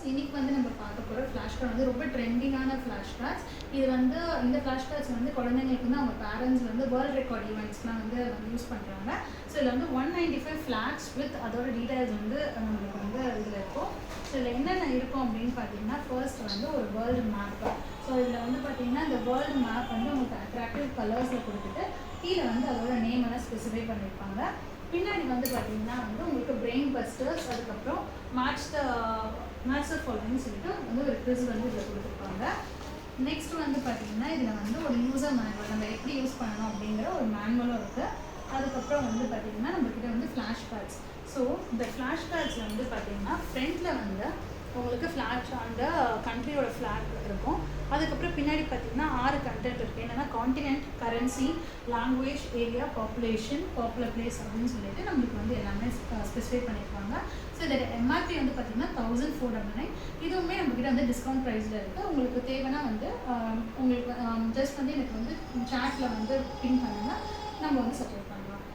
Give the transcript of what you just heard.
இன்னைக்கு வந்து நம்ம பார்க்க போகிற ஃப்ளாஷ் கார்டு வந்து ரொம்ப ட்ரெண்டிங்கான ஃப்ளாஷ் கார்ட்ஸ். இது வந்து இந்த ஃப்ளாஷ் கார்ட்ஸ் வந்து குழந்தைங்களுக்கு வந்து அவங்க பேரண்ட்ஸ் வந்து வேர்ல்ட் ரெக்கார்ட் ஈவெண்ட்ஸ்லாம் வந்து யூஸ் பண்ணுறாங்க. ஸோ இதில் வந்து 195 ஃப்ளாக்ஸ் வித் அதோட டீடைல்ஸ் வந்து நம்மளுக்கு வந்து இதில் இருக்கும். ஸோ இதில் என்னென்ன இருக்கும் அப்படின்னு பார்த்தீங்கன்னா, ஃபர்ஸ்ட் வந்து ஒரு வேர்ல்டு மேப்பு. ஸோ இதில் வந்து பார்த்தீங்கன்னா இந்த வேர்ல்டு மேப் வந்து உங்களுக்கு அட்ராக்டிவ் கலர்ஸில் கொடுத்துட்டு கீழே வந்து அதோட நேம் எல்லாம் ஸ்பெசிஃபை பண்ணியிருப்பாங்க. பின்னாடி வந்து பார்த்தீங்கன்னா வந்து உங்களுக்கு பிரெயின் பஸ்டர்ஸ், அதுக்கப்புறம் மேட்ச் த ஃபாலோவிங்னு சொல்லிட்டு வந்து ஒரு quiz வந்து இதில் கொடுத்துருப்பாங்க. நெக்ஸ்ட் வந்து பார்த்தீங்கன்னா இதில் வந்து ஒரு யூசர் மேனுவல், நம்ம எப்படி யூஸ் பண்ணணும் அப்படிங்கிற ஒரு மேனுவலும் இருக்குது. அதுக்கப்புறம் வந்து பார்த்தீங்கன்னா நம்மக்கிட்ட வந்து ஃப்ளாஷ் கார்ட்ஸ். ஸோ இந்த ஃப்ளாஷ் கார்ட்ஸில் வந்து பார்த்தீங்கன்னா ஃப்ரண்ட்டில் வந்து உங்களுக்கு ஃப்ளாஷ் அந்த கண்ட்ரியோட ஃப்ளாக் இருக்கும். அதுக்கப்புறம் பின்னாடி பார்த்தீங்கன்னா 6 கண்டென்ட் இருக்குது. என்னென்னா continent, currency, language, area, population, popular place அப்படின்னு சொல்லிட்டு நம்மளுக்கு வந்து எல்லாமே ஸ்பெசிஃபை பண்ணியிருப்பாங்க. ஸோ இதோட எம்ஆர்பி வந்து பார்த்தீங்கன்னா 1499. இதுவுமே நம்மக்கிட்ட வந்து டிஸ்கவுண்ட் ப்ரைஸில் இருக்குது. உங்களுக்கு தேவைன்னா வந்து உங்களுக்கு ஜஸ்ட் வந்து எனக்கு வந்து சாட்டில் வந்து பின் பண்ணுங்கள், நம்ம வந்து சப்போர்ட் பண்ணலாம்.